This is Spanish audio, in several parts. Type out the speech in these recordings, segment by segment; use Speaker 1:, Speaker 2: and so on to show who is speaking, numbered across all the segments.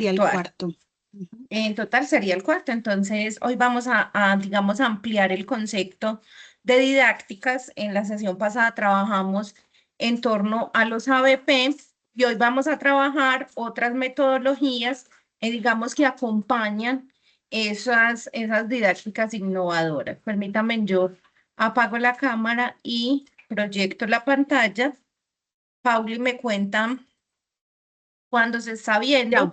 Speaker 1: sería el
Speaker 2: virtual.
Speaker 1: cuarto. Ujú.
Speaker 2: En total sería el cuarto. Entonces, hoy vamos digamos, ampliar el concepto de didácticas. En la sesión pasada trabajamos en torno a los ABP y hoy vamos a trabajar otras metodologías, digamos, que acompañan esas didácticas innovadoras. Permítame, yo apago la cámara y proyecto la pantalla. Pauli me cuenta cuando se está viendo.
Speaker 1: Ya,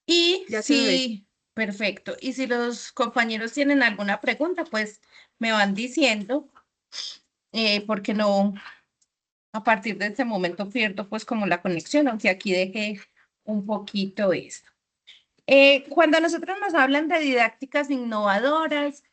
Speaker 2: Y
Speaker 1: ya se ve.
Speaker 2: si, perfecto. Y si los compañeros tienen alguna pregunta, pues me van diciendo, porque no, a partir de este momento pierdo pues como la conexión, aunque aquí dejé un poquito esto. Cuando nosotros nos hablan de didácticas innovadoras,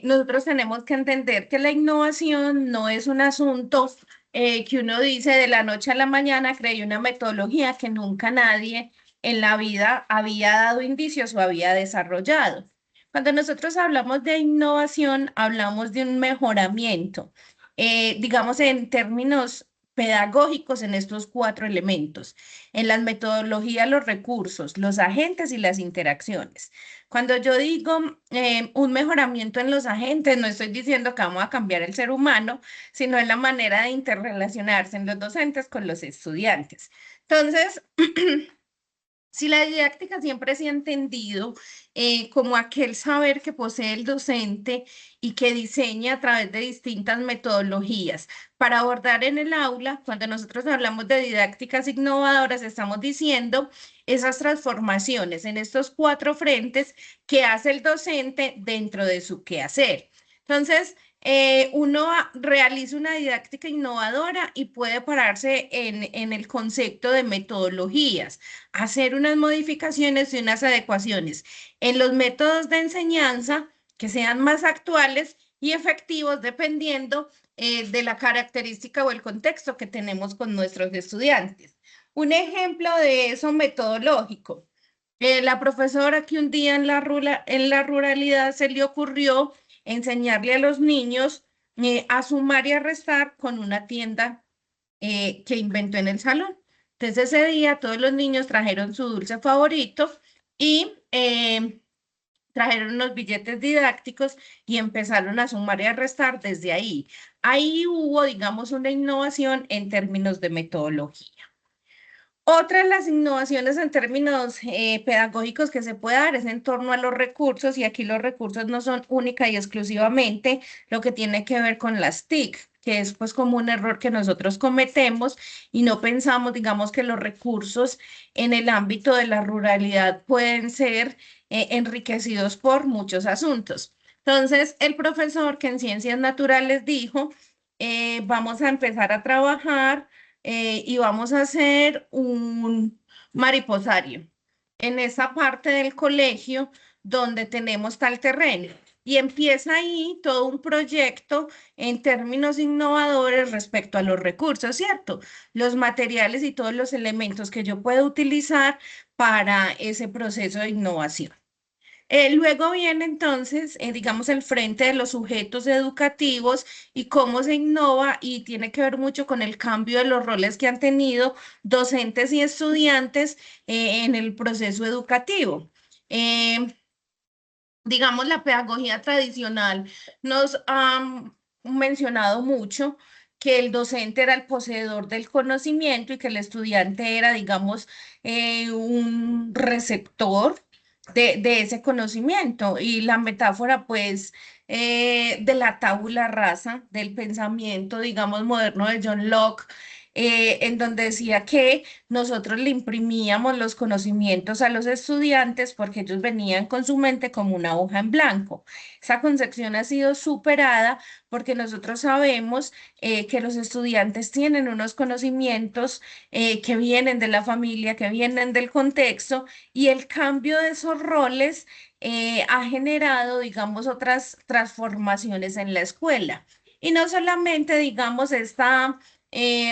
Speaker 2: nosotros tenemos que entender que la innovación no es un asunto que uno dice de la noche a la mañana, creé una metodología que nunca nadie en la vida había dado indicios o había desarrollado. Cuando nosotros hablamos de innovación, hablamos de un mejoramiento, digamos en términos pedagógicos en estos cuatro elementos en las metodologías, los recursos, los agentes y las interacciones. Cuando yo digo un mejoramiento en los agentes, no estoy diciendo que vamos a cambiar el ser humano, sino en la manera de interrelacionarse en los docentes con los estudiantes. Entonces, si la didáctica siempre se ha entendido como aquel saber que posee el docente y que diseña a través de distintas metodologías para abordar en el aula, cuando nosotros hablamos de didácticas innovadoras, estamos diciendo esas transformaciones en estos cuatro frentes que hace el docente dentro de su quehacer. Entonces, realiza una didáctica innovadora y puede pararse en el concepto de metodologías, hacer unas modificaciones y unas adecuaciones en los métodos de enseñanza que sean más actuales y efectivos dependiendo de la característica o el contexto que tenemos con nuestros estudiantes. Un ejemplo de eso metodológico. La profesora que un día en la ruralidad se le ocurrió enseñarle a los niños a sumar y a restar con una tienda que inventó en el salón. Entonces ese día todos los niños trajeron su dulce favorito y trajeron unos billetes didácticos y empezaron a sumar y a restar desde ahí. Ahí hubo, digamos, una innovación en términos de metodología. Otra de las innovaciones en términos pedagógicos que se puede dar es en torno a los recursos, y aquí los recursos no son única y exclusivamente lo que tiene que ver con las TIC, que es pues como un error que nosotros cometemos y no pensamos, digamos, que los recursos en el ámbito de la ruralidad pueden ser enriquecidos por muchos asuntos. Entonces, el profesor que en ciencias naturales dijo, vamos a empezar a trabajar y vamos a hacer un mariposario en esa parte del colegio donde tenemos tal terreno. Y empieza ahí todo un proyecto en términos innovadores respecto a los recursos, ¿cierto? Los materiales y todos los elementos que yo puedo utilizar para ese proceso de innovación. Luego viene entonces, digamos, el frente de los sujetos educativos y cómo se innova y tiene que ver mucho con el cambio de los roles que han tenido docentes y estudiantes en el proceso educativo. Eh, digamos, la pedagogía tradicional nos ha mencionado mucho que el docente era el poseedor del conocimiento y que el estudiante era, digamos, un receptor de ese conocimiento. Y la metáfora, pues, de la tabula rasa, del pensamiento, digamos, moderno de John Locke, en donde decía que nosotros le imprimíamos los conocimientos a los estudiantes porque ellos venían con su mente como una hoja en blanco. Esa concepción ha sido superada porque nosotros sabemos que los estudiantes tienen unos conocimientos que vienen de la familia, que vienen del contexto, y el cambio de esos roles ha generado, digamos, otras transformaciones en la escuela. Y no solamente, digamos, esta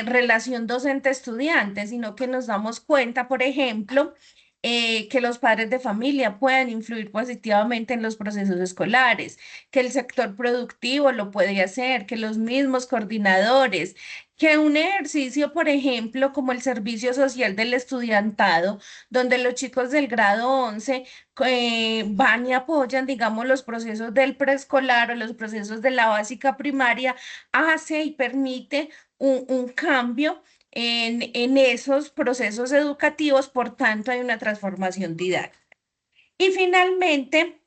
Speaker 2: relación docente-estudiante, sino que nos damos cuenta, por ejemplo, que los padres de familia puedan influir positivamente en los procesos escolares, que el sector productivo lo puede hacer, que los mismos coordinadores, que un ejercicio, por ejemplo, como el servicio social del estudiantado, donde los chicos del grado 11 van y apoyan, digamos, los procesos del preescolar o los procesos de la básica primaria, hace y permite un cambio en esos procesos educativos, por tanto hay una transformación didáctica. Y finalmente,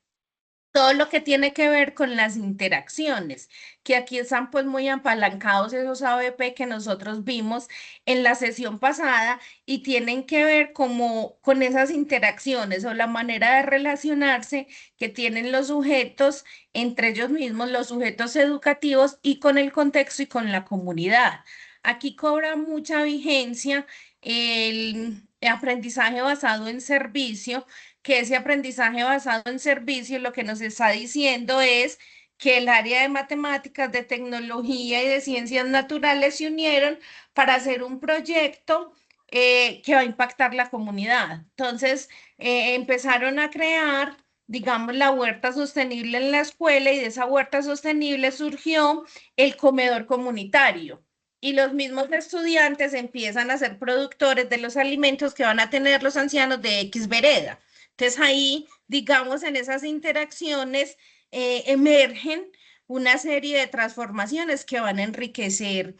Speaker 2: todo lo que tiene que ver con las interacciones, que aquí están pues muy apalancados esos ABP que nosotros vimos en la sesión pasada y tienen que ver como con esas interacciones o la manera de relacionarse que tienen los sujetos entre ellos mismos, los sujetos educativos y con el contexto y con la comunidad. Aquí cobra mucha vigencia el aprendizaje basado en servicio, que ese aprendizaje basado en servicio lo que nos está diciendo es que el área de matemáticas, de tecnología y de ciencias naturales se unieron para hacer un proyecto que va a impactar la comunidad. Entonces, empezaron a crear, digamos, la huerta sostenible en la escuela y de esa huerta sostenible surgió el comedor comunitario. Y los mismos estudiantes empiezan a ser productores de los alimentos que van a tener los ancianos de X vereda. Entonces ahí, digamos, en esas interacciones emergen una serie de transformaciones que van a enriquecer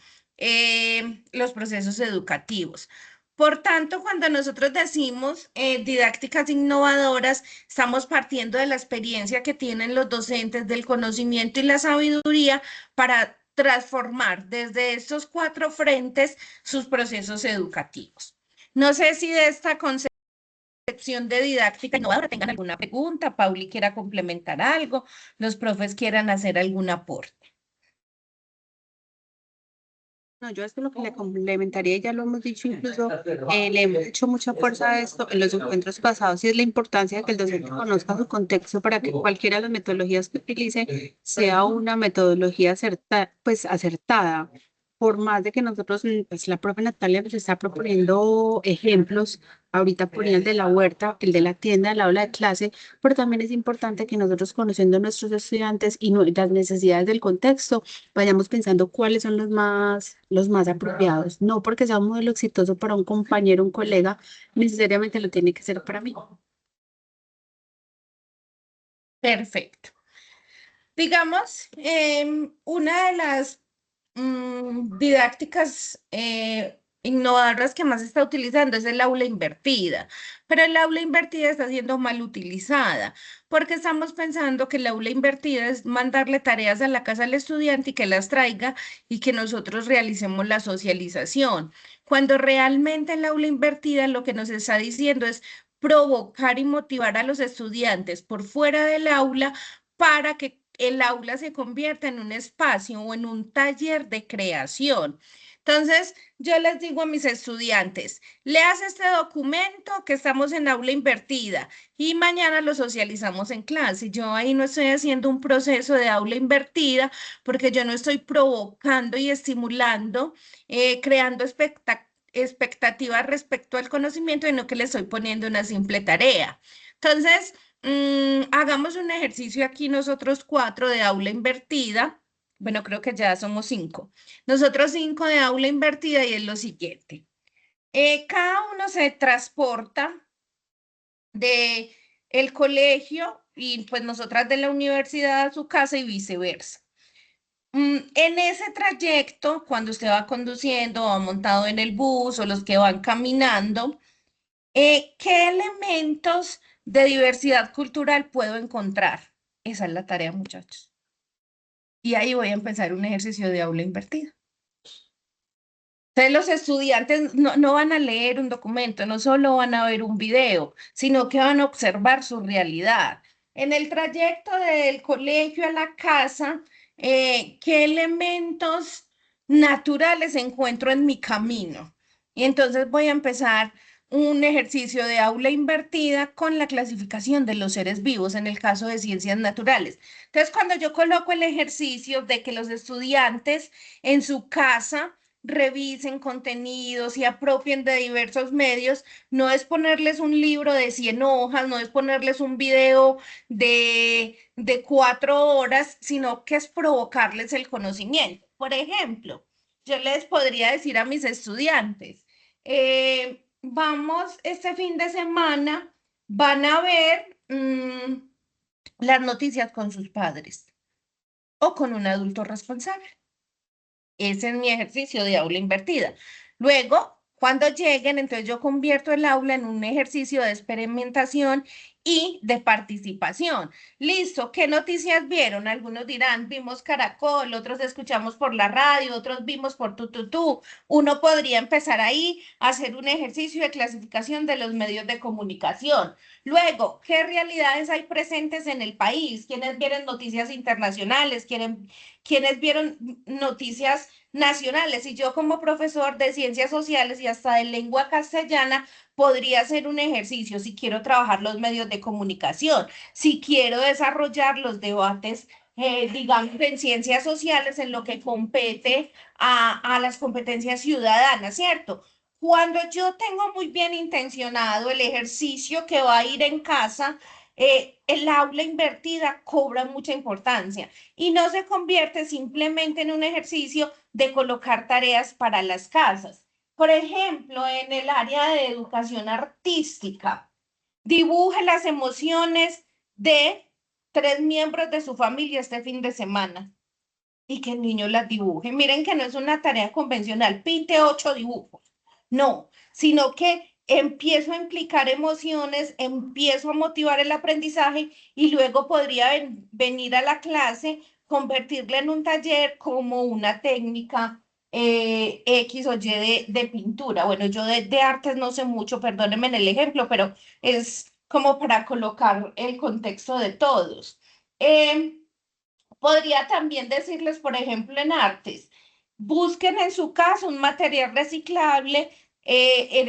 Speaker 2: los procesos educativos. Por tanto, cuando nosotros decimos didácticas innovadoras, estamos partiendo de la experiencia que tienen los docentes, del conocimiento y la sabiduría para transformar desde estos cuatro frentes sus procesos educativos. No sé si de esta concepción de didáctica innovadora tengan alguna pregunta, Pauli quiera complementar algo, los profes quieran hacer algún aporte.
Speaker 1: No, yo esto lo que le complementaría, ya lo hemos dicho incluso, le hemos hecho mucha fuerza a esto en los encuentros pasados, y es la importancia de que el docente conozca su contexto para que cualquiera de las metodologías que utilice sea una metodología acertada. Por más de que nosotros, pues la profe Natalia nos está proponiendo ejemplos, ahorita ponía el de la huerta, el de la tienda, el aula de clase, pero también es importante que nosotros, conociendo a nuestros estudiantes y las necesidades del contexto, vayamos pensando cuáles son los más apropiados. No porque sea un modelo exitoso para un compañero, un colega, necesariamente lo tiene que ser para mí.
Speaker 2: Perfecto. Digamos, una de las didácticas innovadoras que más se está utilizando es el aula invertida, pero el aula invertida está siendo mal utilizada porque estamos pensando que el aula invertida es mandarle tareas a la casa al estudiante y que las traiga y que nosotros realicemos la socialización, cuando realmente el aula invertida lo que nos está diciendo es provocar y motivar a los estudiantes por fuera del aula para que el aula se convierta en un espacio o en un taller de creación. Entonces, yo les digo a mis estudiantes, leas este documento que estamos en aula invertida y mañana lo socializamos en clase. Yo ahí no estoy haciendo un proceso de aula invertida porque yo no estoy provocando y estimulando, creando expectativas respecto al conocimiento, sino que le estoy poniendo una simple tarea. Entonces, hagamos un ejercicio aquí nosotros cuatro de aula invertida. Bueno, creo que ya somos cinco. Nosotros cinco de aula invertida y es lo siguiente. Cada uno se transporta de el colegio y pues nosotras de la universidad a su casa y viceversa. En ese trayecto, cuando usted va conduciendo, va montado en el bus o los que van caminando, ¿qué elementos de diversidad cultural puedo encontrar? Esa es la tarea, muchachos. Y ahí voy a empezar un ejercicio de aula invertida. Entonces los estudiantes no van a leer un documento, no solo van a ver un video, sino que van a observar su realidad. En el trayecto del colegio a la casa, ¿qué elementos naturales encuentro en mi camino? Y entonces voy a empezar un ejercicio de aula invertida con la clasificación de los seres vivos en el caso de ciencias naturales. Entonces, cuando yo coloco el ejercicio de que los estudiantes en su casa revisen contenidos y apropien de diversos medios, no es ponerles un libro de 100 hojas, no es ponerles un video de 4 horas, sino que es provocarles el conocimiento. Por ejemplo, yo les podría decir a mis estudiantes, vamos este fin de semana, van a ver las noticias con sus padres o con un adulto responsable. Ese es mi ejercicio de aula invertida. Luego, cuando lleguen, entonces yo convierto el aula en un ejercicio de experimentación y de participación. Listo, ¿qué noticias vieron? Algunos dirán, vimos Caracol, otros escuchamos por la radio, otros vimos por tu. Uno podría empezar ahí a hacer un ejercicio de clasificación de los medios de comunicación. Luego, ¿qué realidades hay presentes en el país? ¿Quiénes vieron noticias internacionales? ¿Quiénes vieron noticias nacionales? Y yo como profesor de ciencias sociales y hasta de lengua castellana podría hacer un ejercicio si quiero trabajar los medios de comunicación, si quiero desarrollar los debates, digamos, en ciencias sociales en lo que compete a las competencias ciudadanas, ¿cierto? Cuando yo tengo muy bien intencionado el ejercicio que va a ir en casa, el aula invertida cobra mucha importancia y no se convierte simplemente en un ejercicio de colocar tareas para las casas. Por ejemplo, en el área de educación artística, dibuje las emociones de 3 miembros de su familia este fin de semana y que el niño las dibuje. Miren que no es una tarea convencional, pinte 8 dibujos. No, sino que empiezo a implicar emociones, empiezo a motivar el aprendizaje y luego podría venir a la clase, convertirla en un taller como una técnica X o Y de pintura. Bueno, yo de artes no sé mucho, perdónenme en el ejemplo, pero es como para colocar el contexto de todos. Eh, Podría también decirles, por ejemplo, en artes, busquen en su casa un material reciclable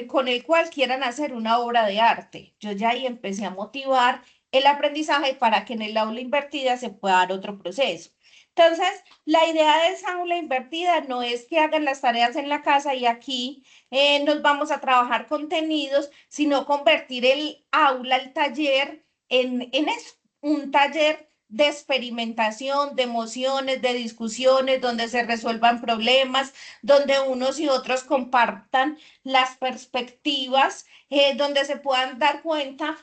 Speaker 2: con el cual quieran hacer una obra de arte. Yo ya ahí empecé a motivar el aprendizaje para que en el aula invertida se pueda dar otro proceso. Entonces, la idea de esa aula invertida no es que hagan las tareas en la casa y aquí nos vamos a trabajar contenidos, sino convertir el aula, el taller, en eso, un taller de experimentación, de emociones, de discusiones, donde se resuelvan problemas, donde unos y otros compartan las perspectivas, donde se puedan dar cuenta.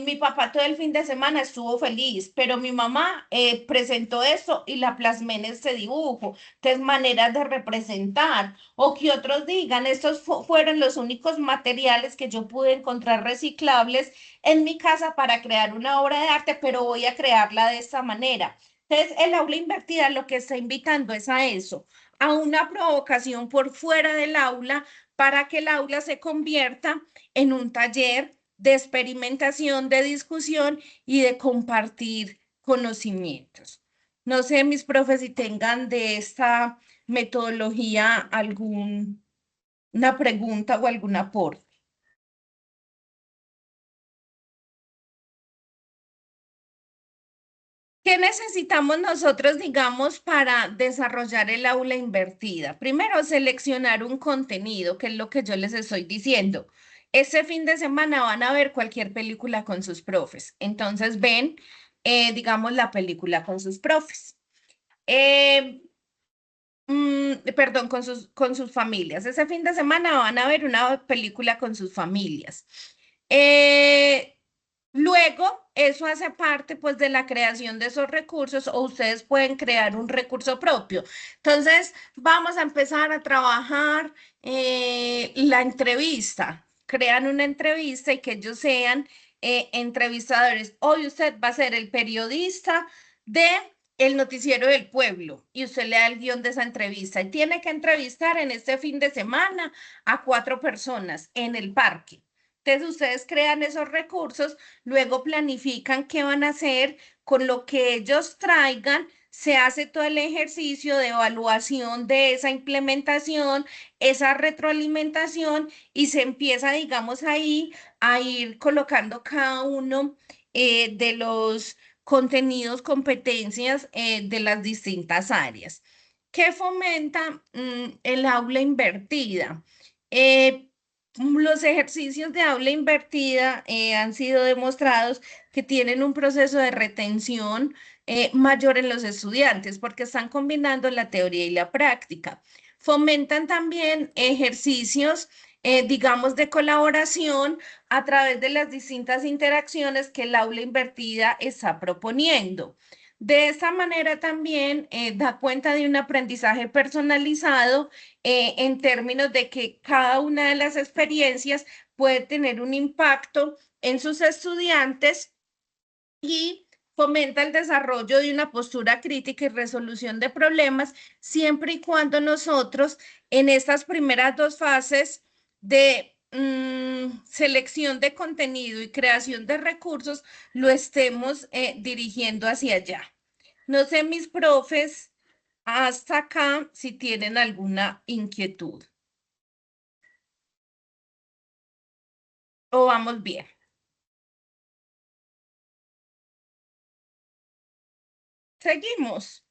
Speaker 2: Mi papá todo el fin de semana estuvo feliz, pero mi mamá presentó esto y la plasmé en este dibujo. Entonces, maneras de representar, o que otros digan, estos fueron los únicos materiales que yo pude encontrar reciclables en mi casa para crear una obra de arte, pero voy a crearla de esta manera. Entonces, el aula invertida lo que está invitando es a eso, a una provocación por fuera del aula para que el aula se convierta en un taller de experimentación, de discusión y de compartir conocimientos. No sé, mis profes, si tengan de esta metodología alguna pregunta o algún aporte. ¿Qué necesitamos nosotros, digamos, para desarrollar el aula invertida? Primero, seleccionar un contenido, que es lo que yo les estoy diciendo. Este fin de semana van a ver cualquier película con sus profes. Entonces ven, digamos, la película con sus profes. Eh, Perdón, con sus familias. Ese fin de semana van a ver una película con sus familias. Eh, Luego, eso hace parte pues de la creación de esos recursos o ustedes pueden crear un recurso propio. Entonces, vamos a empezar a trabajar la entrevista. Crean una entrevista y que ellos sean entrevistadores. Hoy usted va a ser el periodista de el noticiero del pueblo y usted le da el guión de esa entrevista y tiene que entrevistar en este fin de semana a 4 personas en el parque. Entonces ustedes crean esos recursos, luego planifican qué van a hacer con lo que ellos traigan, se hace todo el ejercicio de evaluación de esa implementación, esa retroalimentación y se empieza, digamos, ahí a ir colocando cada uno de los contenidos, competencias de las distintas áreas. ¿Qué fomenta el aula invertida? Los ejercicios de aula invertida han sido demostrados que tienen un proceso de retención mayor en los estudiantes porque están combinando la teoría y la práctica. Fomentan también ejercicios, digamos, de colaboración a través de las distintas interacciones que el aula invertida está proponiendo. De esta manera también da cuenta de un aprendizaje personalizado en términos de que cada una de las experiencias puede tener un impacto en sus estudiantes y fomenta el desarrollo de una postura crítica y resolución de problemas, siempre y cuando nosotros en estas primeras dos fases de selección de contenido y creación de recursos lo estemos dirigiendo hacia allá. No sé, mis profes, hasta acá si tienen alguna inquietud. O vamos bien. Seguimos.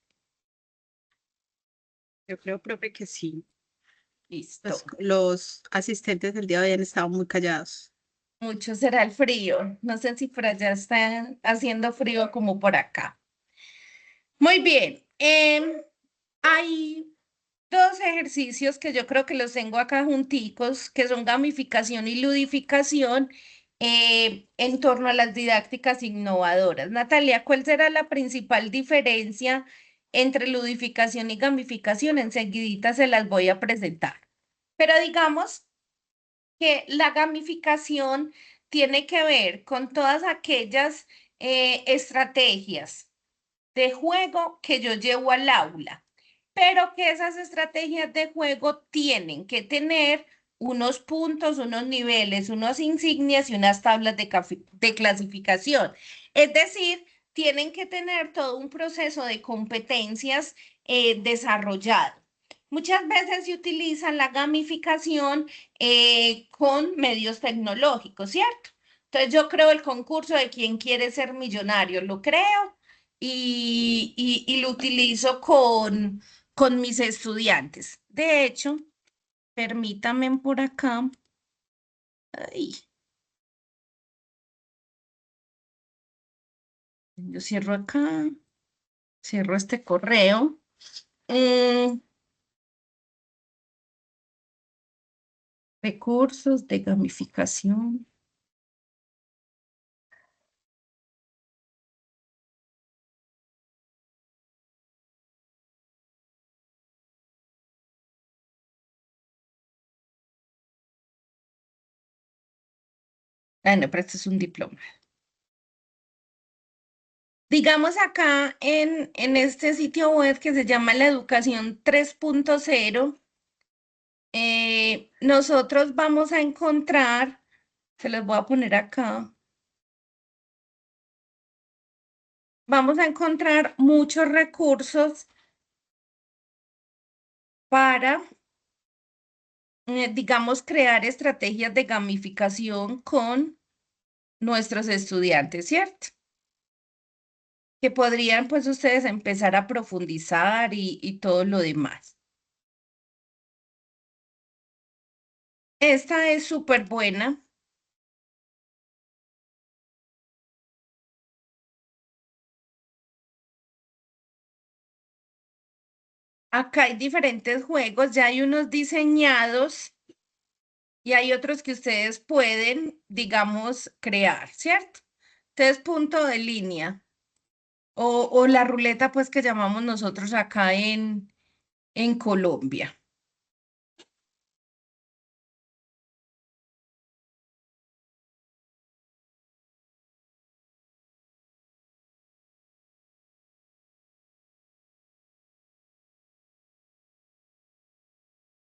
Speaker 1: Yo creo, profe, que sí.
Speaker 2: Listo.
Speaker 1: Los asistentes del día de hoy han estado muy callados.
Speaker 2: Mucho será el frío. No sé si por allá está haciendo frío como por acá. Muy bien. Hay dos ejercicios que yo creo que los tengo acá junticos, que son gamificación y ludificación en torno a las didácticas innovadoras. Natalia, ¿cuál será la principal diferencia entre ludificación y gamificación? Enseguidita se las voy a presentar. Pero digamos que la gamificación tiene que ver con todas aquellas estrategias de juego que yo llevo al aula, pero que esas estrategias de juego tienen que tener unos puntos, unos niveles, unas insignias y unas tablas de clasificación. Es decir, tienen que tener todo un proceso de competencias desarrollado. Muchas veces se utiliza la gamificación con medios tecnológicos, ¿cierto? Entonces yo creo el concurso de quién quiere ser millonario, lo creo y lo utilizo con mis estudiantes. De hecho, permítame por acá. Ay, yo cierro acá, cierro este correo. Mm, recursos de gamificación. Ah, no, pero este es un diploma. Digamos acá en este sitio web que se llama La Educación 3.0, nosotros vamos a encontrar, se los voy a poner acá, vamos a encontrar muchos recursos para, digamos, crear estrategias de gamificación con nuestros estudiantes, ¿cierto? Que podrían, pues, ustedes empezar a profundizar y todo lo demás. Esta es súper buena. Acá hay diferentes juegos, ya hay unos diseñados y hay otros que ustedes pueden, digamos, crear, ¿cierto? Entonces, punto de línea o la ruleta, pues, que llamamos nosotros acá en Colombia.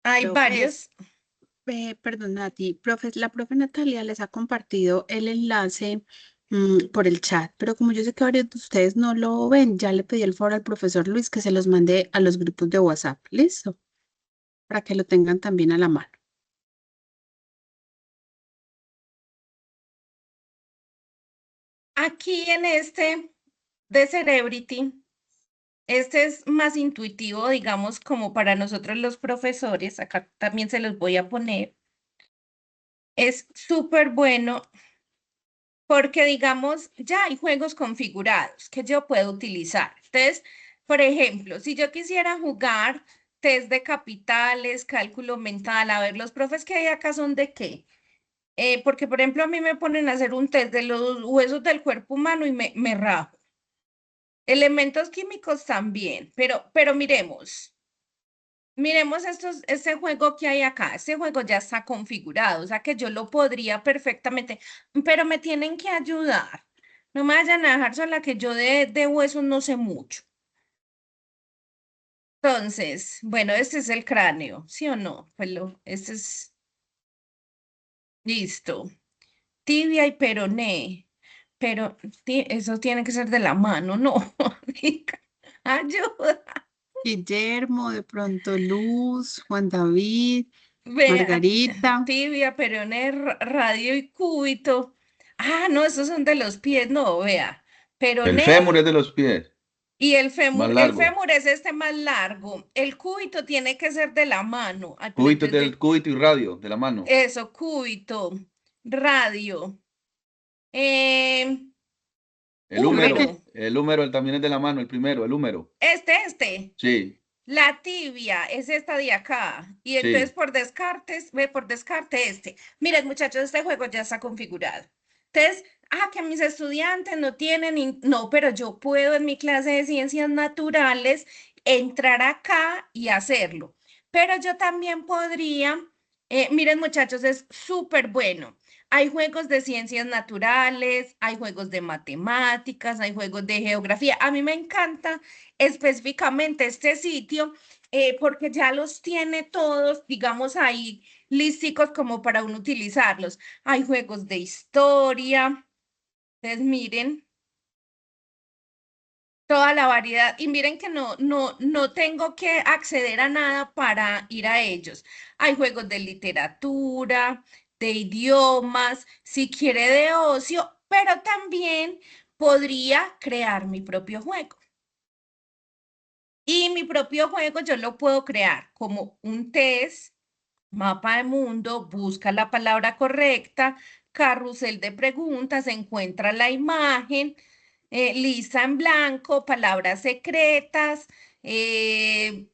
Speaker 2: Hay
Speaker 1: Profe,
Speaker 2: varios.
Speaker 1: perdona a ti, profe, la profe Natalia les ha compartido el enlace por el chat, pero como yo sé que varios de ustedes no lo ven, ya le pedí el favor al profesor Luis que se los mande a los grupos de WhatsApp. ¿Listo? Para que lo tengan también a la mano.
Speaker 2: Aquí en este de Celebrity, Este es más intuitivo, digamos, como para nosotros los profesores. Acá también se los voy a poner. Es súper bueno porque, digamos, ya hay juegos configurados que yo puedo utilizar. Entonces, por ejemplo, si yo quisiera jugar test de capitales, cálculo mental, a ver, los profes que hay acá son de qué. Porque, por ejemplo, a mí me ponen a hacer un test de los huesos del cuerpo humano y me rajo. Elementos químicos también, pero miremos este juego que hay acá. Este juego ya está configurado, o sea que yo lo podría perfectamente, pero me tienen que ayudar. No me vayan a dejar sola que yo de huesos no sé mucho. Entonces, bueno, este es el cráneo, ¿sí o no? Este es listo. Tibia y peroné. Pero eso tiene que ser de la mano, no. Ayuda.
Speaker 1: Guillermo, de pronto Luz, Juan David,
Speaker 2: Vea,
Speaker 1: Margarita.
Speaker 2: tibia, peroné, radio y cúbito. Ah, no, esos son de los pies, no, vea.
Speaker 3: El
Speaker 2: Peroné
Speaker 3: fémur es de los pies,
Speaker 2: y
Speaker 3: más
Speaker 2: el
Speaker 3: largo.
Speaker 2: fémur es este más largo. El cúbito tiene que ser de la mano. Ay, pero
Speaker 3: Cúbito
Speaker 2: entonces
Speaker 3: del cúbito y radio, de la mano.
Speaker 2: eso, cúbito, radio, eh, húmero.
Speaker 3: El húmero también es de la mano, el primero, el húmero.
Speaker 2: Este.
Speaker 3: Sí,
Speaker 2: La tibia es esta de acá. Y entonces
Speaker 3: sí.
Speaker 2: por descartes, ve por descarte este. Miren, muchachos, este juego ya está configurado. Entonces, que mis estudiantes no tienen, no, pero yo puedo en mi clase de ciencias naturales entrar acá y hacerlo. Pero yo también podría, miren, muchachos, es súper bueno. Hay juegos de ciencias naturales, hay juegos de matemáticas, hay juegos de geografía. A mí me encanta específicamente este sitio, porque ya los tiene todos, digamos, ahí listicos como para uno utilizarlos. Hay juegos de historia, entonces miren toda la variedad y miren que no tengo que acceder a nada para ir a ellos. Hay juegos de literatura, de idiomas, si quiere de ocio, pero también podría crear mi propio juego. Y mi propio juego yo lo puedo crear como un test, mapa de mundo, busca la palabra correcta, carrusel de preguntas, encuentra la imagen, lista en blanco, palabras secretas, eh,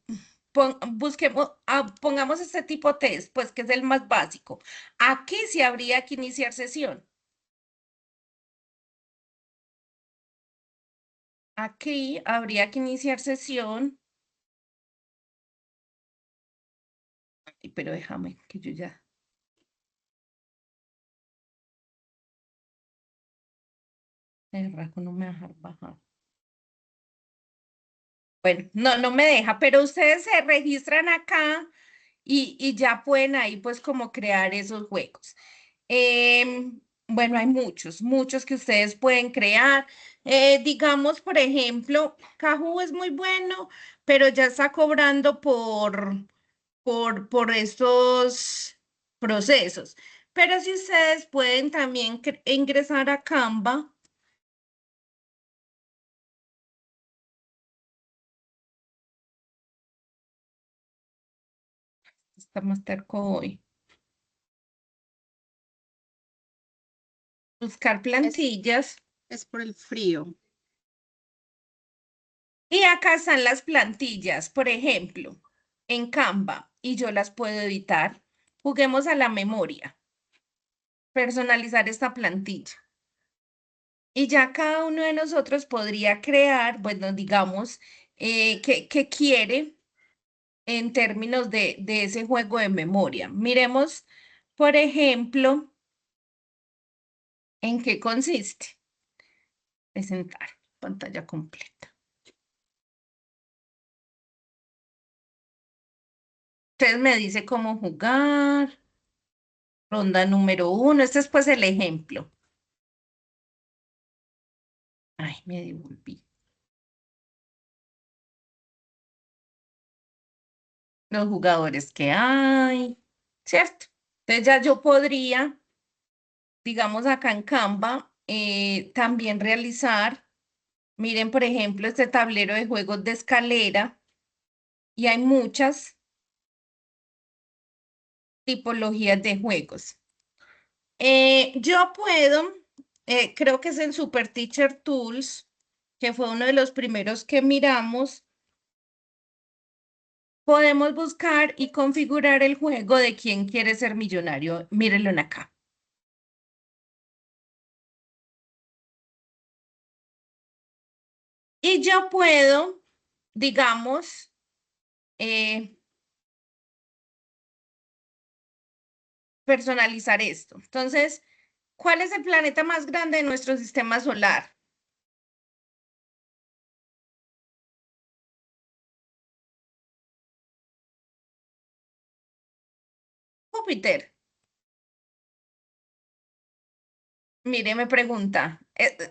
Speaker 2: pongamos este tipo de test, pues que es el más básico. Aquí sí habría que iniciar sesión. Aquí habría que iniciar sesión. Ay, pero déjame que yo ya. El rasgo no me va a dejar bajar. Bueno, no me deja, pero ustedes se registran acá y ya pueden ahí pues como crear esos juegos. Bueno, hay muchos que ustedes pueden crear. Digamos, por ejemplo, Kahoot es muy bueno, pero ya está cobrando por estos procesos. Pero si ustedes pueden también ingresar a Canva. Está más terco hoy. Buscar
Speaker 1: Es,
Speaker 2: plantillas.
Speaker 1: es por el frío.
Speaker 2: Y acá están las plantillas, por ejemplo, en Canva, y yo las puedo editar. Juguemos a la memoria, personalizar esta plantilla. Y ya cada uno de nosotros podría crear, bueno, digamos, qué quiere en términos de ese juego de memoria. Miremos, por ejemplo, en qué consiste. Presentar pantalla completa. Entonces me dice cómo jugar. Ronda número 1. Este es pues el ejemplo. Ay, me devolví. Los jugadores que hay, ¿cierto? Entonces ya yo podría, digamos acá en Canva, también realizar Miren, por ejemplo, este tablero de juegos de escalera y hay muchas tipologías de juegos. Yo puedo, creo que es en Super Teacher Tools, que fue uno de los primeros que miramos. Podemos buscar y configurar el juego de quién quiere ser millonario. Mírenlo en acá. Y yo puedo, digamos, personalizar esto. Entonces, ¿cuál es el planeta más grande de nuestro sistema solar? Júpiter. Mire, me pregunta.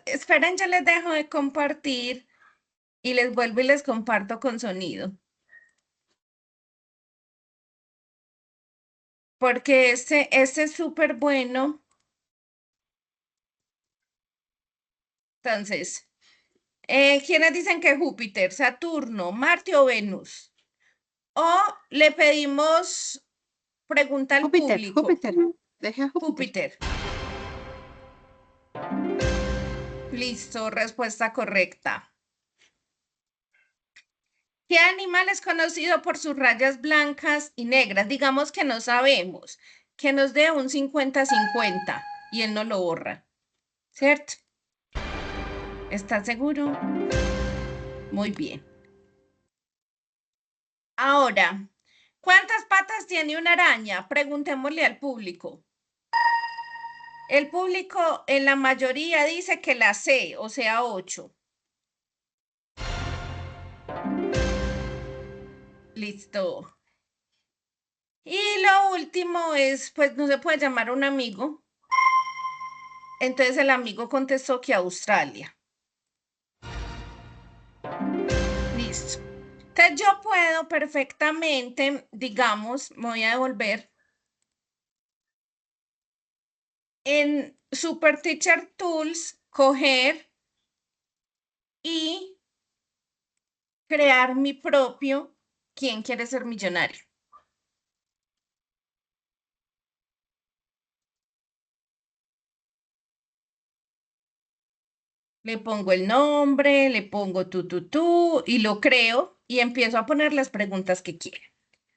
Speaker 2: Esperen, ya les dejo de compartir y les vuelvo y les comparto con sonido. Porque este es súper bueno. Entonces, ¿quiénes dicen que Júpiter, Saturno, Marte o Venus? O le pedimos pregunta al
Speaker 1: Júpiter,
Speaker 2: público.
Speaker 1: Júpiter. Deje a Júpiter.
Speaker 2: Júpiter. Listo, respuesta correcta. ¿Qué animal es conocido por sus rayas blancas y negras? Digamos que no sabemos, que nos dé un 50-50 y él no lo borra, ¿cierto? ¿Estás seguro? Muy bien. Ahora, ¿cuántas patas tiene una araña? Preguntémosle al público. El público en la mayoría dice que la C, o sea, 8. Listo. Y lo último es, pues no se puede llamar a un amigo. Entonces el amigo contestó que Australia. Listo. Entonces yo puedo perfectamente, digamos, me voy a devolver en Super Teacher Tools, coger y crear mi propio ¿Quién quiere ser millonario? Le pongo el nombre, le pongo tú y lo creo y empiezo a poner las preguntas que quiero.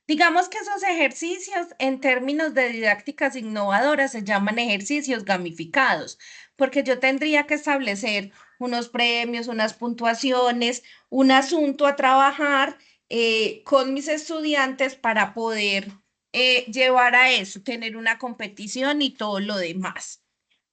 Speaker 2: Digamos que esos ejercicios en términos de didácticas innovadoras se llaman ejercicios gamificados, porque yo tendría que establecer unos premios, unas puntuaciones, un asunto a trabajar con mis estudiantes para poder llevar a eso, tener una competición y todo lo demás.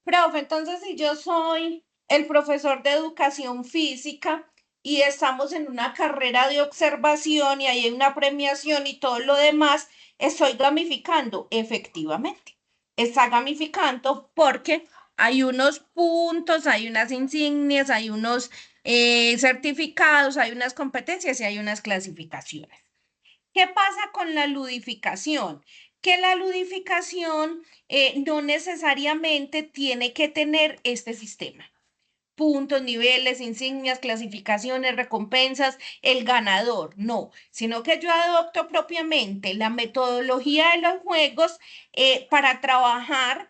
Speaker 2: Profe, entonces si yo soy el profesor de educación física y estamos en una carrera de observación y hay una premiación y todo lo demás, estoy gamificando, efectivamente. Está gamificando porque hay unos puntos, hay unas insignias, hay unos certificados, hay unas competencias y hay unas clasificaciones. ¿Qué pasa con la ludificación? Que la ludificación no necesariamente tiene que tener este sistema. Puntos, niveles, insignias, clasificaciones, recompensas, el ganador, no, sino que yo adopto propiamente la metodología de los juegos para trabajar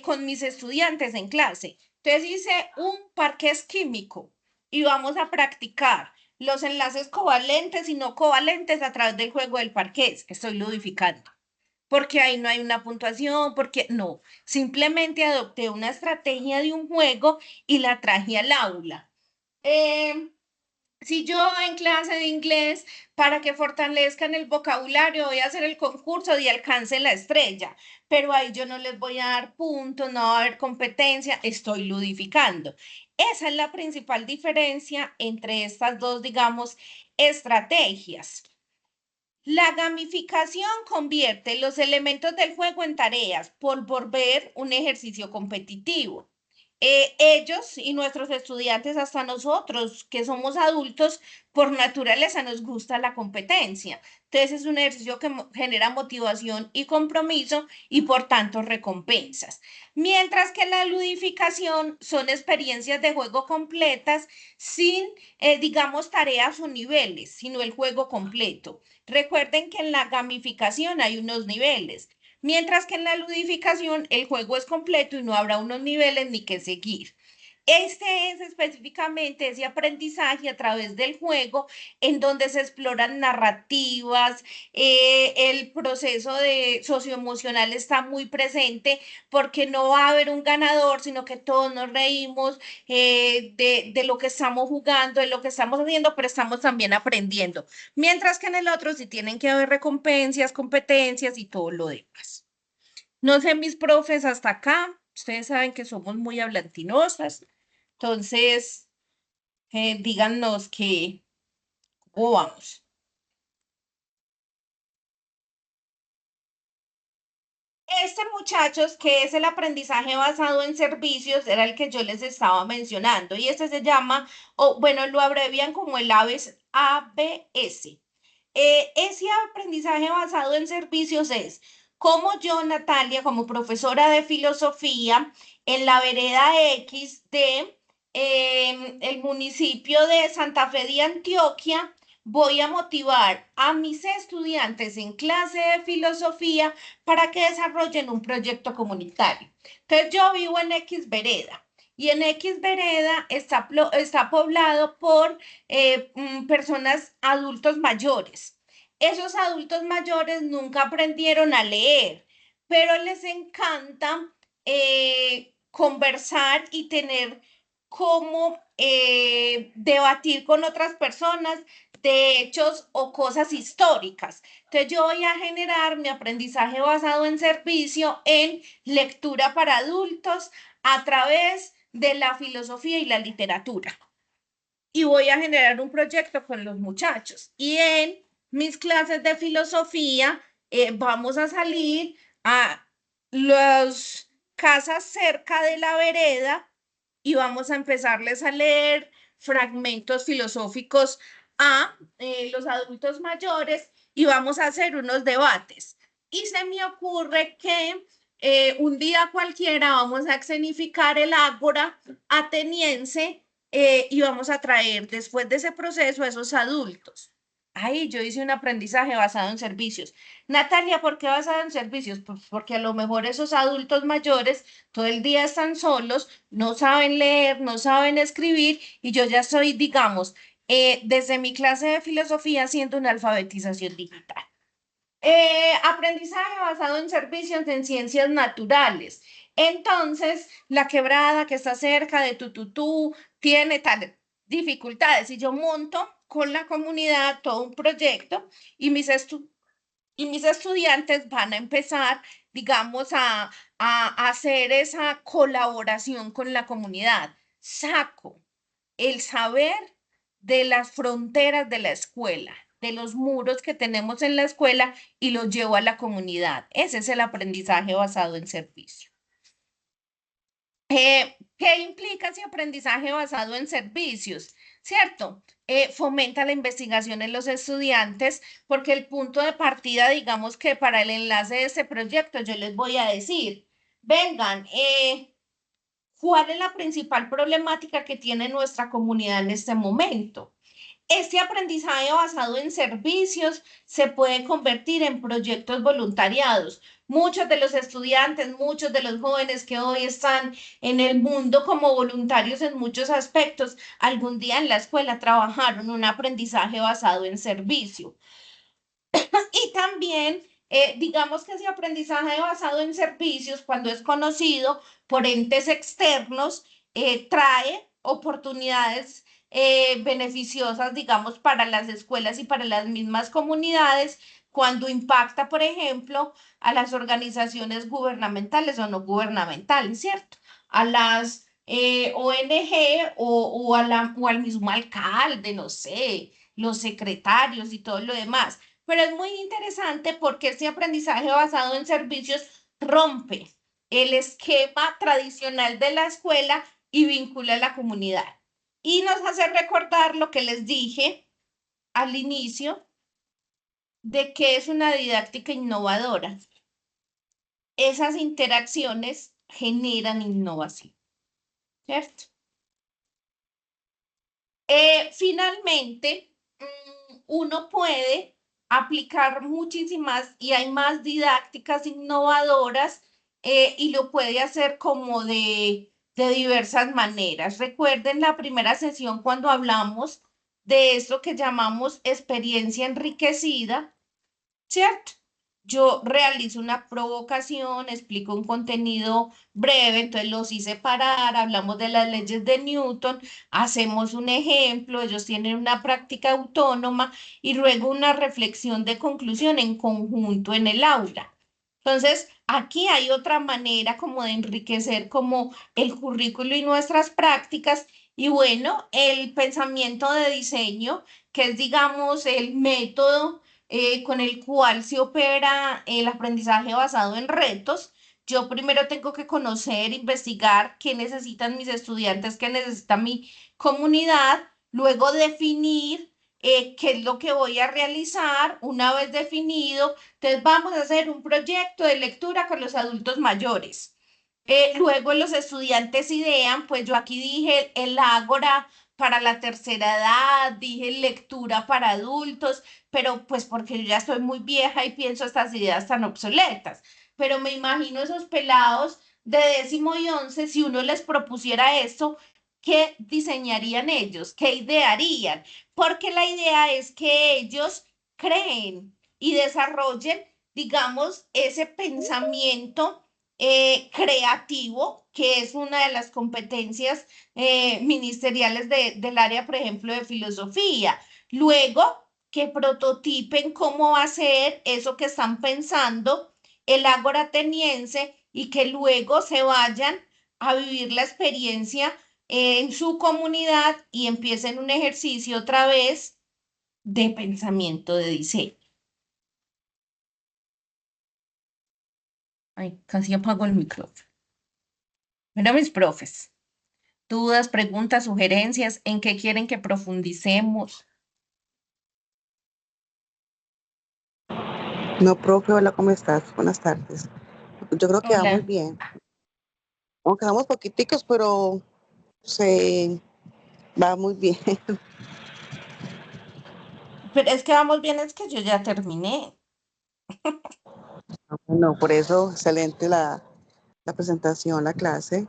Speaker 2: con mis estudiantes en clase. Entonces hice un parqués químico y vamos a practicar los enlaces covalentes y no covalentes a través del juego del parqués. Estoy ludificando porque ahí no hay una puntuación, porque no, simplemente adopté una estrategia de un juego y la traje al aula. Si yo en clase de inglés, para que fortalezcan el vocabulario, voy a hacer el concurso de alcance la estrella, pero ahí yo no les voy a dar puntos, no va a haber competencia, estoy ludificando. Esa es la principal diferencia entre estas dos, digamos, estrategias. La gamificación convierte los elementos del juego en tareas por volver un ejercicio competitivo. Ellos y nuestros estudiantes, hasta nosotros que somos adultos, por naturaleza nos gusta la competencia. Entonces es un ejercicio que genera motivación y compromiso y por tanto recompensas. Mientras que la ludificación son experiencias de juego completas sin, digamos, tareas o niveles, sino el juego completo. Recuerden que en la gamificación hay unos niveles, mientras que en la ludificación el juego es completo y no habrá unos niveles ni que seguir. Este es específicamente ese aprendizaje a través del juego en donde se exploran narrativas, el proceso de socioemocional está muy presente porque no va a haber un ganador, sino que todos nos reímos de lo que estamos jugando, de lo que estamos haciendo, pero estamos también aprendiendo. Mientras que en el otro sí tienen que haber recompensas, competencias y todo lo demás. No sé, mis profes, hasta acá, ustedes saben que somos muy hablantinosas. Entonces, díganos cómo vamos. Este, muchachos, que es el aprendizaje basado en servicios, era el que yo les estaba mencionando. Y este se llama, o bueno, lo abrevian como el ABS. Ese aprendizaje basado en servicios es como yo, Natalia, como profesora de filosofía en la vereda X de el municipio de Santa Fe de Antioquia, voy a motivar a mis estudiantes en clase de filosofía para que desarrollen un proyecto comunitario. Entonces, yo vivo en X vereda. Y en X vereda está poblado por personas adultos mayores. Esos adultos mayores nunca aprendieron a leer, pero les encanta conversar y tener cómo debatir con otras personas de hechos o cosas históricas. Entonces yo voy a generar mi aprendizaje basado en servicio en lectura para adultos a través de la filosofía y la literatura. Y voy a generar un proyecto con los muchachos. Y en mis clases de filosofía vamos a salir a las casas cerca de la vereda y vamos a empezarles a leer fragmentos filosóficos a los adultos mayores y vamos a hacer unos debates. Y se me ocurre que un día cualquiera vamos a escenificar el ágora ateniense y vamos a traer después de ese proceso a esos adultos. Ahí yo hice un aprendizaje basado en servicios. Natalia, ¿por qué basado en servicios? Pues porque a lo mejor esos adultos mayores todo el día están solos, no saben leer, no saben escribir y yo ya soy, digamos, desde mi clase de filosofía haciendo una alfabetización digital. Aprendizaje basado en servicios en ciencias naturales. Entonces, la quebrada que está cerca de Tututú tiene tal dificultades y yo monto con la comunidad todo un proyecto y mis estudiantes van a empezar, digamos, a hacer esa colaboración con la comunidad. Saco el saber de las fronteras de la escuela, de los muros que tenemos en la escuela y los llevo a la comunidad. Ese es el aprendizaje basado en servicio. ¿Qué implica ese aprendizaje basado en servicios? ¿Cierto? Fomenta la investigación en los estudiantes porque el punto de partida, digamos que para el enlace de este proyecto, yo les voy a decir, vengan, ¿cuál es la principal problemática que tiene nuestra comunidad en este momento? Este aprendizaje basado en servicios se puede convertir en proyectos voluntariados. Muchos de los estudiantes, muchos de los jóvenes que hoy están en el mundo como voluntarios en muchos aspectos, algún día en la escuela trabajaron un aprendizaje basado en servicio. Y también, digamos que ese aprendizaje basado en servicios, cuando es conocido por entes externos, trae oportunidades beneficiosas, digamos, para las escuelas y para las mismas comunidades, cuando impacta, por ejemplo, a las organizaciones gubernamentales o no gubernamentales, ¿cierto? A las ONG o al mismo alcalde, no sé, los secretarios y todo lo demás. Pero es muy interesante porque este aprendizaje basado en servicios rompe el esquema tradicional de la escuela y vincula a la comunidad. Y nos hace recordar lo que les dije al inicio, de qué es una didáctica innovadora. Esas interacciones generan innovación, ¿cierto? Finalmente, uno puede aplicar muchísimas y hay más didácticas innovadoras y lo puede hacer como de diversas maneras. Recuerden la primera sesión cuando hablamos de esto que llamamos experiencia enriquecida, ¿cierto? Yo realizo una provocación, explico un contenido breve, entonces los hice parar, hablamos de las leyes de Newton, hacemos un ejemplo, ellos tienen una práctica autónoma y luego una reflexión de conclusión en conjunto en el aula. Entonces, aquí hay otra manera como de enriquecer como el currículo y nuestras prácticas. Y bueno, el pensamiento de diseño, que es, digamos, el método con el cual se opera el aprendizaje basado en retos. Yo primero tengo que conocer, investigar qué necesitan mis estudiantes, qué necesita mi comunidad, luego definir qué es lo que voy a realizar. Una vez definido, entonces vamos a hacer un proyecto de lectura con los adultos mayores. Luego los estudiantes idean, pues yo aquí dije el Ágora para la tercera edad, dije lectura para adultos, pero pues porque yo ya estoy muy vieja y pienso estas ideas tan obsoletas. Pero me imagino esos pelados de 10º y 11, si uno les propusiera esto, ¿qué diseñarían ellos? ¿Qué idearían? Porque la idea es que ellos creen y desarrollen, digamos, ese pensamiento creativo, que es una de las competencias ministeriales del área, por ejemplo, de filosofía. Luego, que prototipen cómo va a ser eso que están pensando el ágora ateniense y que luego se vayan a vivir la experiencia en su comunidad y empiecen un ejercicio otra vez de pensamiento de diseño. Ay, casi apago el micrófono. Mira mis profes. Dudas, preguntas, sugerencias, ¿en qué quieren que profundicemos?
Speaker 4: No, profe, hola, ¿cómo estás? Buenas tardes. Yo creo que va muy
Speaker 2: Hola.
Speaker 4: bien. Aunque vamos poquiticos, pero se va muy bien.
Speaker 2: Pero es que vamos bien, es que yo ya terminé.
Speaker 4: No, por eso, excelente la presentación, la clase.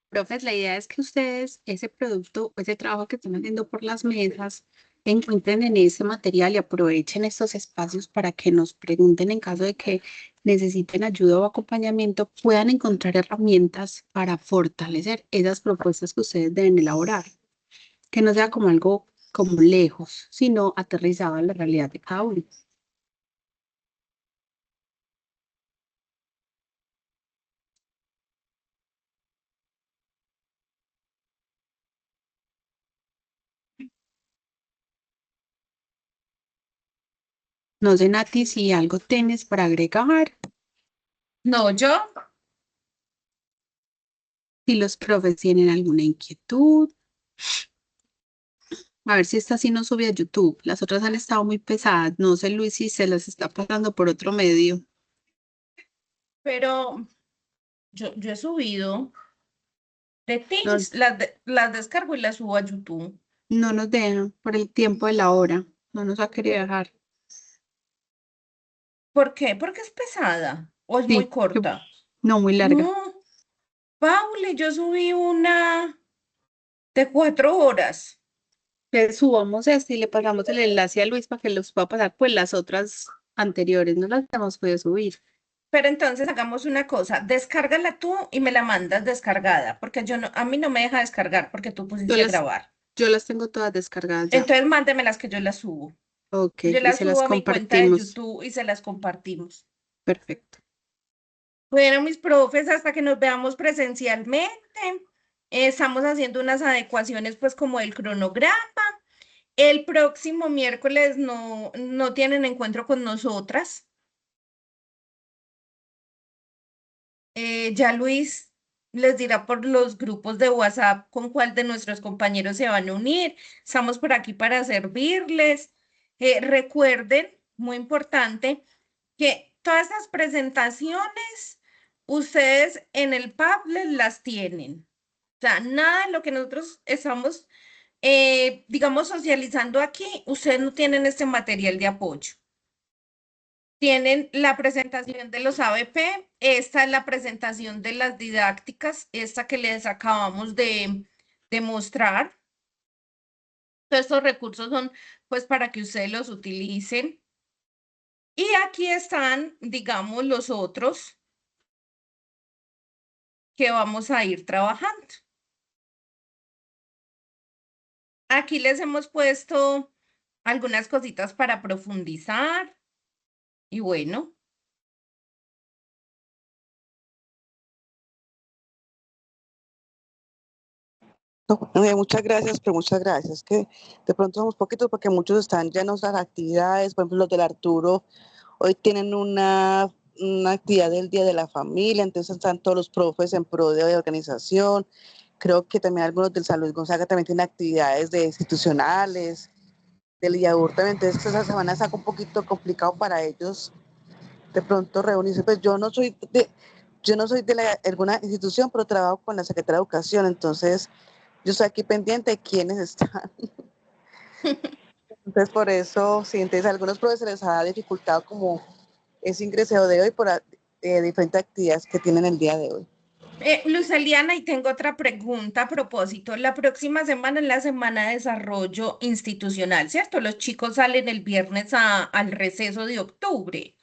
Speaker 1: Profes, la idea es que ustedes ese producto, ese trabajo que están haciendo por las mesas, encuentren en ese material y aprovechen estos espacios para que nos pregunten en caso de que necesiten ayuda o acompañamiento, puedan encontrar herramientas para fortalecer esas propuestas que ustedes deben elaborar, que no sea como algo como lejos, sino aterrizado en la realidad de cada uno. No sé, Nati, si algo tienes para agregar,
Speaker 2: No, yo,
Speaker 1: si los profes tienen alguna inquietud. A ver si esta sí no sube a YouTube. Las otras han estado muy pesadas. No sé, Luis, si se las está pasando por otro medio.
Speaker 2: pero yo he subido de
Speaker 1: No,
Speaker 2: Teams, las descargo y las subo a YouTube.
Speaker 1: no nos dejan por el tiempo de la hora. No nos ha querido dejar.
Speaker 2: ¿Por qué? Porque es pesada o es muy
Speaker 1: Sí,
Speaker 2: corta.
Speaker 1: no muy larga.
Speaker 2: No, Paule, yo subí una de 4 horas.
Speaker 1: Le subamos este y le pasamos el enlace a Luis para que los pueda pasar, pues las otras anteriores no las hemos podido subir.
Speaker 2: Pero entonces hagamos una cosa, descárgala tú y me la mandas descargada, porque yo no, a mí no me deja descargar porque tú
Speaker 1: Yo
Speaker 2: pusiste a
Speaker 1: las,
Speaker 2: grabar.
Speaker 1: yo las tengo todas descargadas ya.
Speaker 2: Entonces mándemelas que yo las subo.
Speaker 1: Ok,
Speaker 2: Yo
Speaker 1: y
Speaker 2: las
Speaker 1: se
Speaker 2: subo
Speaker 1: las
Speaker 2: a mi cuenta de
Speaker 1: compartimos.
Speaker 2: YouTube y se las compartimos.
Speaker 1: Perfecto.
Speaker 2: Bueno, mis profes, hasta que nos veamos presencialmente, estamos haciendo unas adecuaciones, pues como el cronograma. El próximo miércoles no tienen encuentro con nosotras. Ya Luis les dirá por los grupos de WhatsApp con cuál de nuestros compañeros se van a unir. Estamos por aquí para servirles. Recuerden, muy importante, que todas esas presentaciones ustedes en el Padlet las tienen. O sea, nada de lo que nosotros estamos, digamos, socializando aquí, ustedes no tienen este material de apoyo. Tienen la presentación de los ABP, esta es la presentación de las didácticas, esta que les acabamos de mostrar. Todos estos recursos son pues para que ustedes los utilicen. Y aquí están, digamos, los otros que vamos a ir trabajando. Aquí les hemos puesto algunas cositas para profundizar. Y bueno,
Speaker 4: No, muchas gracias, pero muchas gracias. Que de pronto somos poquitos porque muchos están llenos de las actividades. Por ejemplo, los del Arturo hoy tienen una actividad del Día de la Familia, entonces están todos los profes en pro de organización. Creo que también algunos del San Luis Gonzaga también tienen actividades de institucionales, del IAUR también. Entonces esa semana está un poquito complicado para ellos de pronto reunirse. Pues yo no soy de alguna institución, pero trabajo con la Secretaría de Educación, entonces yo estoy aquí pendiente de quiénes están. Entonces, por eso, sí, entonces a algunos profesores les ha dificultado como ese ingreso de hoy por diferentes actividades que tienen el día de hoy.
Speaker 2: Luz Eliana, y tengo otra pregunta a propósito. La próxima semana es la Semana de Desarrollo Institucional, ¿cierto? Los chicos salen el viernes al receso de octubre.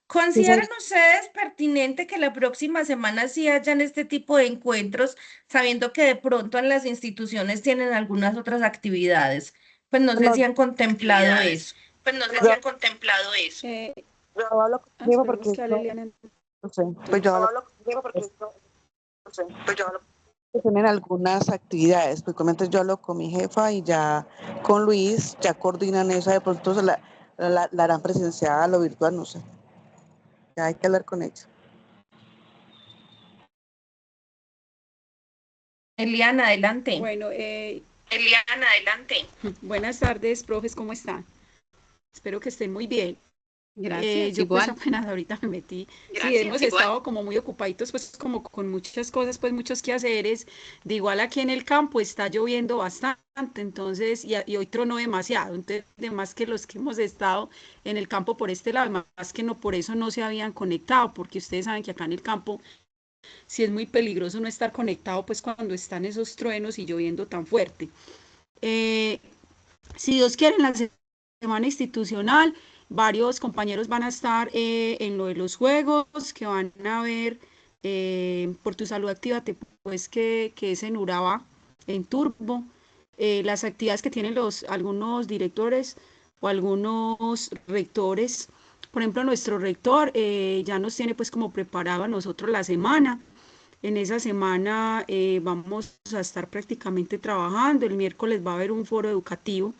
Speaker 4: Sí,
Speaker 2: ¿Consideran ustedes pertinente que la próxima semana sí hayan este tipo de encuentros, sabiendo que de pronto en las instituciones tienen algunas otras actividades? Pues no sé
Speaker 4: no,
Speaker 2: si han contemplado eso.
Speaker 4: yo hablo contigo porque
Speaker 1: Esperemos que a Liliana
Speaker 4: no sé, pues yo hablo contigo porque tienen algunas actividades, pues comento yo hablo con mi jefa y ya con Luis ya coordinan eso, de pronto la harán presencial o virtual, no sé, ya hay que hablar con ella.
Speaker 2: Eliana, adelante.
Speaker 1: Bueno,
Speaker 3: Eliana, adelante.
Speaker 1: buenas tardes, profes, ¿cómo están? Espero que estén muy bien.
Speaker 5: Gracias,
Speaker 1: Yo pues
Speaker 5: igual.
Speaker 1: apenas ahorita me metí. Sí,
Speaker 3: Gracias,
Speaker 1: hemos
Speaker 3: igual.
Speaker 1: estado como muy ocupaditos, pues como con muchas cosas, pues muchos quehaceres. De igual aquí en el campo está lloviendo bastante, entonces, y hoy tronó demasiado. Entonces, además que los que hemos estado en el campo por este lado, más que no por eso no se habían conectado, porque ustedes saben que acá en el campo sí es muy peligroso no estar conectado, pues cuando están esos truenos y lloviendo tan fuerte. Eh, si Dios quiere, en la semana institucional, varios compañeros van a estar en lo de los juegos, que van a ver por tu salud actívate, pues que es en Urabá, en Turbo, las actividades que tienen algunos directores o algunos rectores. Por ejemplo, nuestro rector ya nos tiene pues como preparado a nosotros la semana. En esa semana vamos a estar prácticamente trabajando. El miércoles va a haber un foro educativo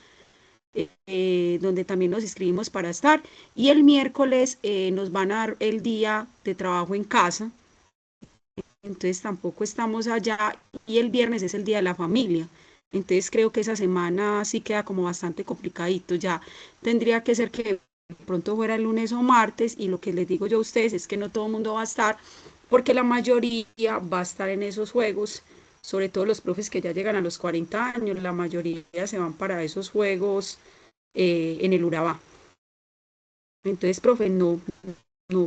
Speaker 1: donde también nos inscribimos para estar. Y el miércoles nos van a dar el día de trabajo en casa. Entonces tampoco estamos allá. Y el viernes es el día de la familia. Entonces creo que esa semana sí queda como bastante complicadito. Ya tendría que ser que de pronto fuera el lunes o martes. Y lo que les digo yo a ustedes es que no todo el mundo va a estar, porque la mayoría va a estar en esos juegos, sobre todo los profes que ya llegan a los 40 años, la mayoría se van para esos juegos en el Urabá. Entonces, profe, no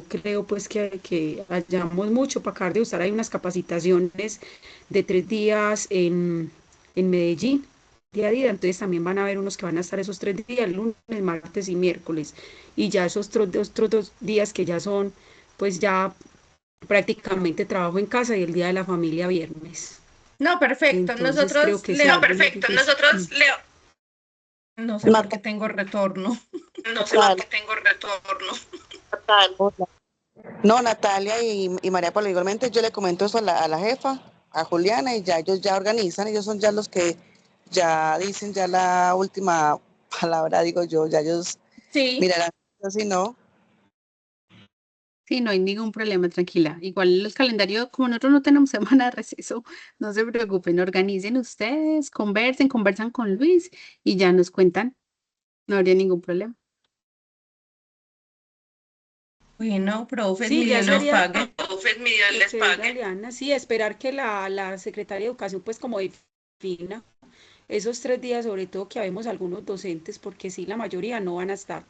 Speaker 1: creo pues que hayamos mucho para acabar de usar. Hay unas capacitaciones de 3 días en Medellín, día a día, entonces también van a haber unos que van a estar esos 3 días, lunes, martes y miércoles, y ya esos otros 2 días que ya son pues ya prácticamente trabajo en casa y el día de la familia viernes.
Speaker 2: No, perfecto.
Speaker 1: Entonces creo
Speaker 2: Nosotros
Speaker 1: que
Speaker 2: le...
Speaker 1: sí.
Speaker 3: No, perfecto. Nosotros leo.
Speaker 2: No sé por qué tengo retorno.
Speaker 3: No sé por qué tengo retorno.
Speaker 4: Hola. No, Natalia y María Paula, igualmente yo le comento eso a la jefa, a Juliana, y ya ellos ya organizan, ellos son ya los que ya dicen ya la última palabra, digo yo, ya ellos
Speaker 2: Sí,
Speaker 4: mirarán, si no.
Speaker 1: Sí, no hay ningún problema, tranquila. Igual el calendario, como nosotros no tenemos semana de receso, no se preocupen, organicen ustedes, conversan con Luis y ya nos cuentan. No habría ningún problema.
Speaker 2: Bueno, profes,
Speaker 5: Sí,
Speaker 2: mi
Speaker 5: ya
Speaker 2: Dios los
Speaker 5: sería
Speaker 2: pague.
Speaker 3: Ufes, mi Dios
Speaker 5: lo
Speaker 3: les
Speaker 5: que diga
Speaker 3: pague.
Speaker 5: Liana, sí, esperar que la Secretaría de Educación pues como defina esos 3 días, sobre todo que habemos algunos docentes, porque sí, la mayoría no van a estar.